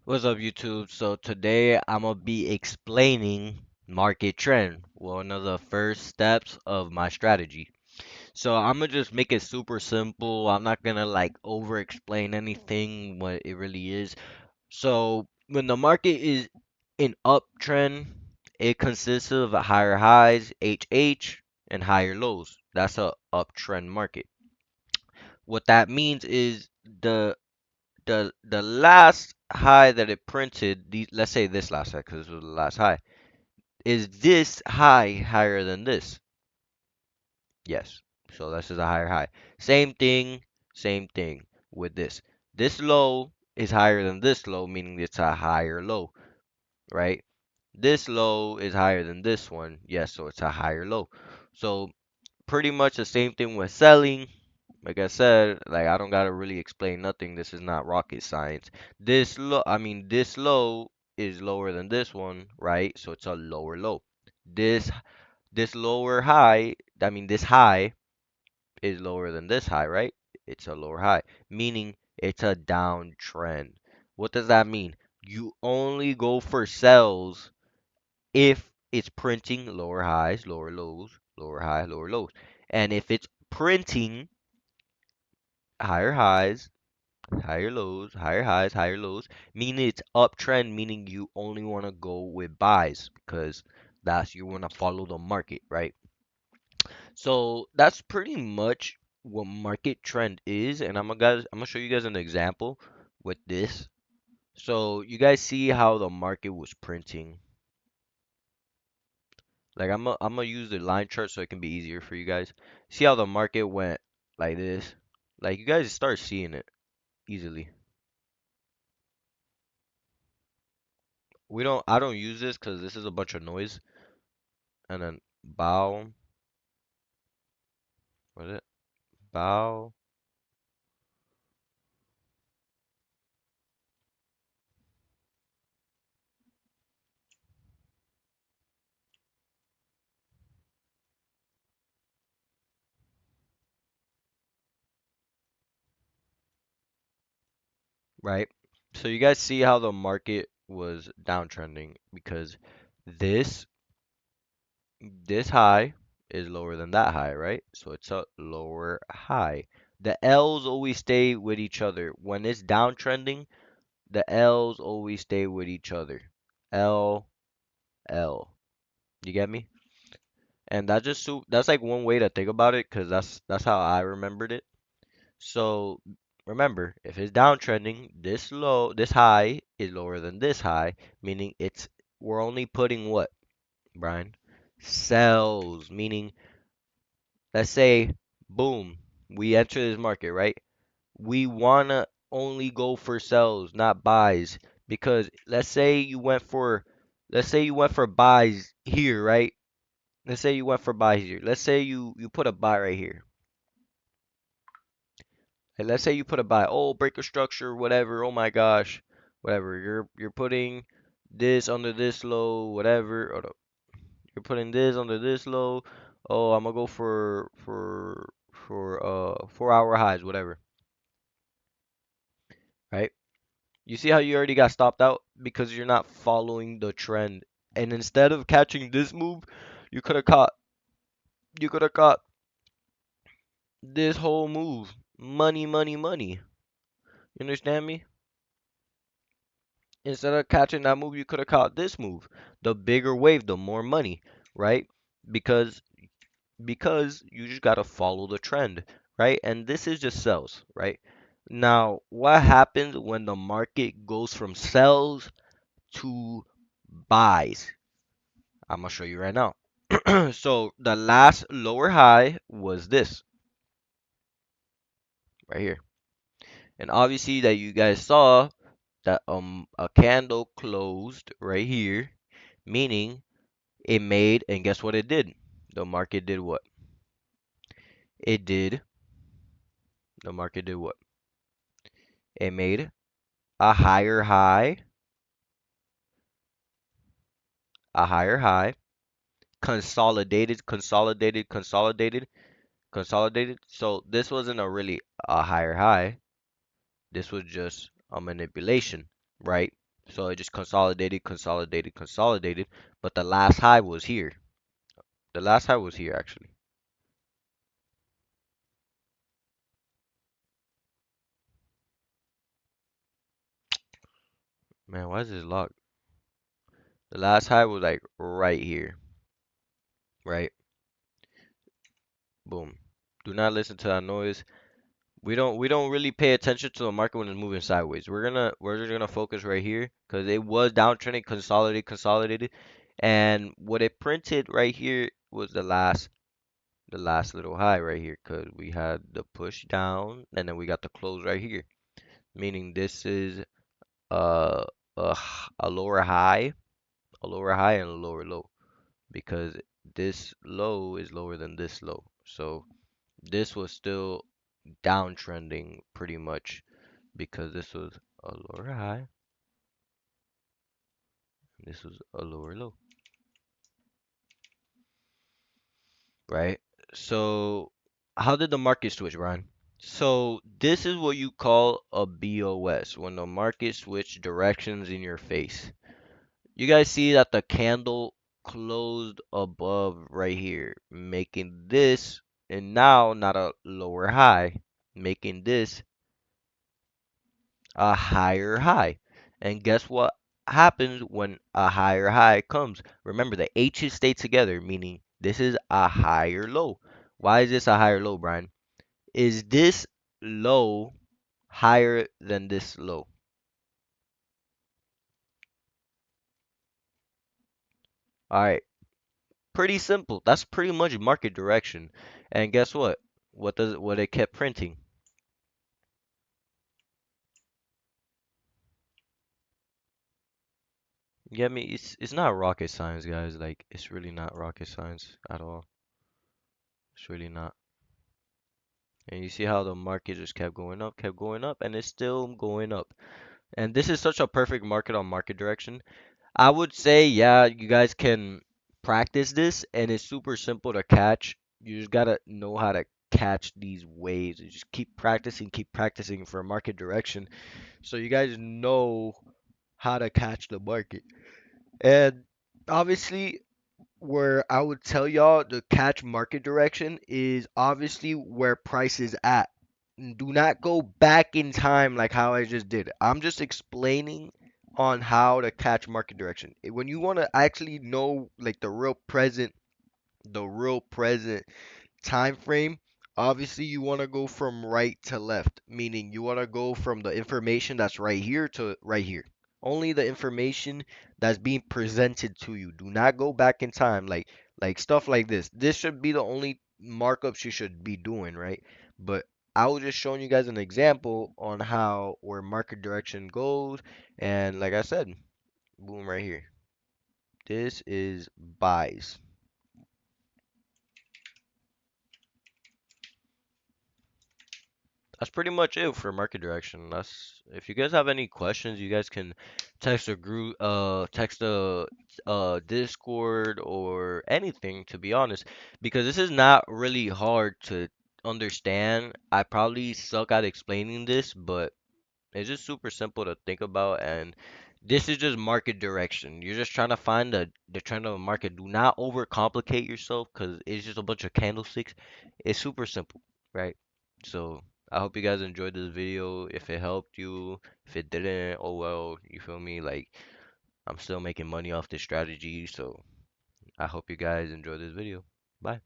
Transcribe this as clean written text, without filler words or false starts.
What's up, YouTube? So today I'm gonna be explaining market trend, one of the first steps of my strategy. So I'm gonna just make it super simple. I'm not gonna like over explain anything what it really is. So when the market is in uptrend, it consists of higher highs, HH, and higher lows. That's a uptrend market. What that means is the last high that it printed, let's say this last high because this was the last high, is this high higher than this? Yes. So this is a higher high. Same thing with this. This low is higher than this low, meaning it's a higher low, right? This low is higher than this one. Yes, so it's a higher low. So pretty much the same thing with selling. Like I said, like I don't gotta really explain nothing. This is not rocket science. This low is lower than this one, right? So it's a lower low. This this lower high, this high is lower than this high, right? It's a lower high, meaning it's a downtrend. What does that mean? You only go for sells if it's printing lower highs, lower lows, lower high, lower lows. And if it's printing higher highs, higher lows, higher highs, higher lows, meaning it's uptrend, meaning you only want to go with buys because that's you want to follow the market, right? So that's pretty much what market trend is, and I'm gonna show you guys an example with this. So you guys see how the market was printing. Like I'm gonna use the line chart so it can be easier for you guys. See how the market went like this? Like you guys start seeing it easily. I don't use this because this is a bunch of noise. And then bow, what is it? Bow, right? So you guys see how the market was downtrending because this this high is lower than that high, right? So it's a lower high. The L's always stay with each other. When it's downtrending, the L's always stay with each other. L, L. You get me? And that's like one way to think about it because that's how I remembered it. So remember, if it's downtrending, this high is lower than this high, meaning we're only putting what, Brian? Sells, meaning let's say, boom, we enter this market, right? We wanna only go for sells, not buys, because let's say you went for buys here, right? Let's say you went for buys here. Let's say you put a buy right here. And let's say you put a buy, oh, breaker structure, whatever. Oh my gosh, whatever. You're putting this under this low, whatever. Hold up. You're putting this under this low. Oh, I'm gonna go for 4 hour highs, whatever. Right? You see how you already got stopped out because you're not following the trend. And instead of catching this move, you could have caught you could have caught this whole move. Money, money, money. You understand me? Instead of catching that move, you could have caught this move. The bigger wave, the more money, right? Because because you just gotta follow the trend, right? And this is just sells, right? Now, what happens when the market goes from sells to buys? I'm gonna show you right now. So the last lower high was this right here. And obviously that you guys saw that a candle closed right here, meaning it made, and guess what it did? The market did what? It did, the market did what? It made a higher high, a higher high, consolidated, consolidated, consolidated, consolidated. So this wasn't a really a higher high. This was just a manipulation, right? So it just consolidated, consolidated, consolidated, but the last high was here. The last high was here actually. Man, why is this locked? The last high was like right here, right? Boom. Do not listen to that noise. We don't really pay attention to the market when it's moving sideways. We're just gonna focus right here because it was downtrending, consolidated, consolidated, and what it printed right here was the last little high right here because we had the push down and then we got the close right here, meaning this is uh, a lower high, and a lower low because this low is lower than this low. So this was still downtrending pretty much because this was a lower high, and this was a lower low, right? So how did the market switch, Brian? So this is what you call a BOS, when the market switch directions in your face. You guys see that the candle closed above right here, making this, and now not a lower high, making this a higher high. And guess what happens when a higher high comes? Remember, the H's stay together, meaning this is a higher low. Why is this a higher low, Brian? Is this low higher than this low? All right, pretty simple. That's pretty much market direction. And guess what? What it kept printing? You get me? It's not rocket science, guys. Like it's really not rocket science at all. It's really not. And you see how the market just kept going up, and it's still going up. And this is such a perfect market on market direction. I would say, yeah, you guys can practice this, and it's super simple to catch. You just gotta know how to catch these waves. You just keep practicing for market direction, so you guys know how to catch the market. And obviously, where I would tell y'all to catch market direction is obviously where price is at. Do not go back in time like how I just did. I'm just explaining on how to catch market direction. When you want to actually know like the real present time frame, obviously you want to go from right to left, meaning you want to go from the information that's right here to right here. Only the information that's being presented to you. Do not go back in time like stuff like this. This should be the only markups you should be doing, right? But I was just showing you guys an example on how where market direction goes, and like I said, boom right here. This is buys. That's pretty much it for market direction. That's if you guys have any questions, you guys can text a group, text a Discord or anything, to be honest, because this is not really hard to understand. I probably suck at explaining this, but it's just super simple to think about, and this is just market direction. You're just trying to find the trend of a market. Do not overcomplicate yourself because it's just a bunch of candlesticks. It's super simple, right? So I hope you guys enjoyed this video. If it helped you, if it didn't, oh well, you feel me? Like I'm still making money off this strategy, so I hope you guys enjoy this video. Bye.